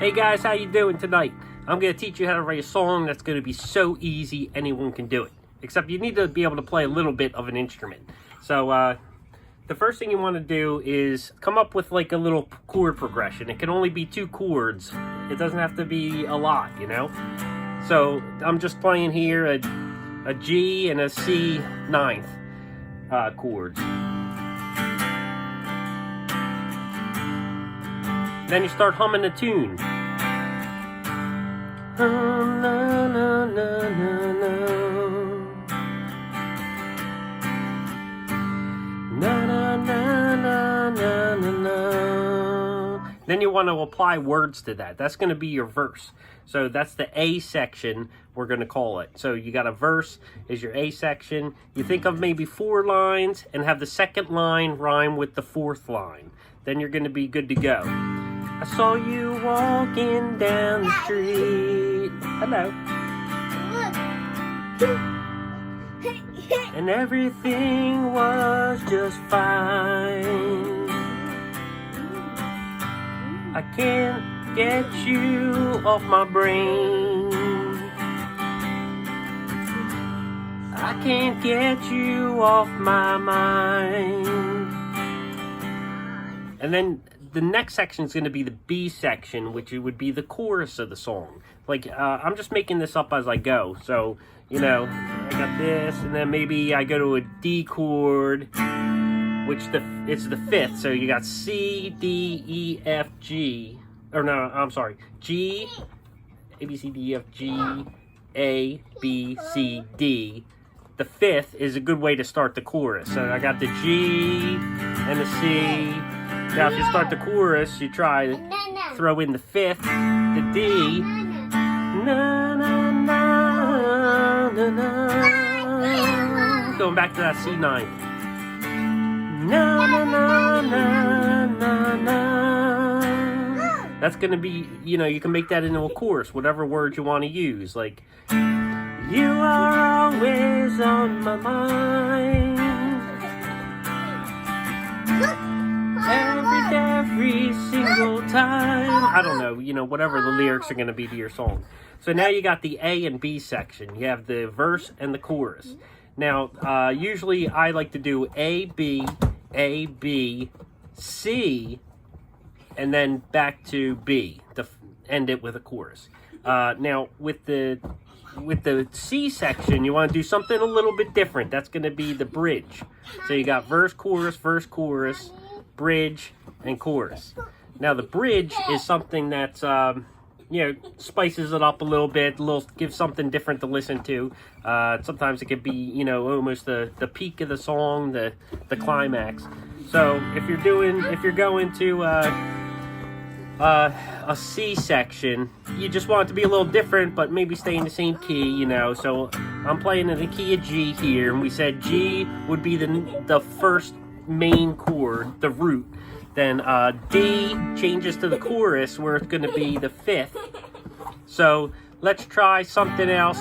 Hey guys, how you doing tonight? I'm going to teach you how to write a song that's going to be so easy anyone can do it. Except you need to be able to play a little bit of an instrument. So the first thing you want to do is come up with like a little chord progression. It can only be 2 chords. It doesn't have to be a lot, you know? So I'm just playing here a G and a C 9th chords. Then you start humming the tune. Na, na, na, na, na. Na, na, na, na, na, na. Then you want to apply words to that. That's going to be your verse. So that's the A section, we're going to call it. So you got a verse is your A section. You think of maybe 4 lines and have the second line rhyme with the 4th line. Then you're going to be good to go. I saw you walking down the street. Hello. And everything was just fine. I can't get you off my brain. I can't get you off my mind. And then the next section is going to be the B section, which would be the chorus of the song. Like, I'm just making this up as I go. So, you know, I got this, and then maybe I go to a D chord, which it's the 5th. So you got C, D, E, F, G. Or no, I'm sorry. G, A, B, C, D, E, F, G, A, B, C, D. The 5th is a good way to start the chorus. So I got the G and the C. Now, if you start the chorus, you try throw in the 5th, the D, na na na na na, going back to that C9, na na na na na na. That's gonna be, you know, you can make that into a chorus, whatever words you want to use, like you are always on my mind. Every single time. I don't know, you know, whatever the lyrics are going to be to your song. So now you got the A and B section. You have the verse and the chorus. Now, usually I like to do A, B, C, and then back to B to end it with a chorus. Now, with the C section, you want to do something a little bit different. That's going to be the bridge. So you got verse, chorus, bridge, and chorus. Now the bridge is something that's you know, spices it up a little bit, gives something different to listen to. Sometimes it could be, you know, almost the peak of the song, the climax. So if you're going to a C section, you just want it to be a little different, but maybe stay in the same key, you know. So I'm playing in the key of G here, and we said G would be the first main chord, the root. Then D changes to the chorus, where it's going to be the 5th. So let's try something else.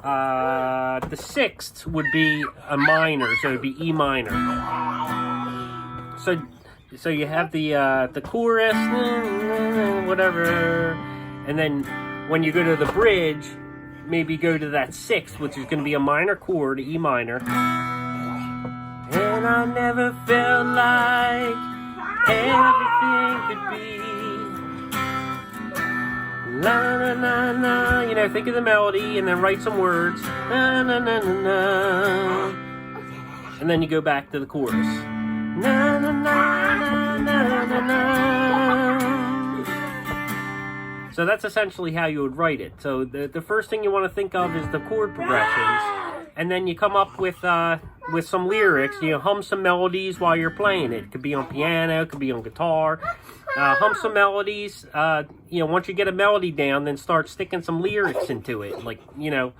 The 6th would be a minor, so it'd be E minor. So you have the chorus, whatever, and then when you go to the bridge, maybe go to that 6th, which is going to be a minor chord, E minor. And I never felt like everything could be. La na na na. You know, think of the melody and then write some words. Na na na na na. And then you go back to the chorus. Na na na na na na na. So that's essentially how you would write it. So the first thing you want to think of is the chord progressions. And then you come up with some lyrics. You hum some melodies while you're playing it. It could be on piano, it could be on guitar. Hum some melodies. You know, once you get a melody down, then start sticking some lyrics into it, like, you know,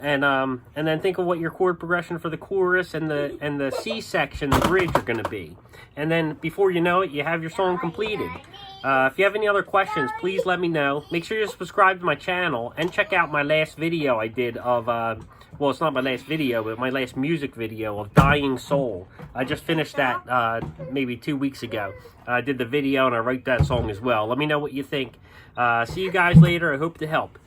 and then think of what your chord progression for the chorus and the C section, the bridge, are going to be. And then before you know it, you have your song completed. If you have any other questions, please let me know. Make sure you subscribe to my channel and check out my last video I did of well, it's not my last video, but my last music video of Dying Soul. I just finished that maybe 2 weeks ago. I did the video and I wrote that song as well. Let me know what you think. See you guys later. I hope to help.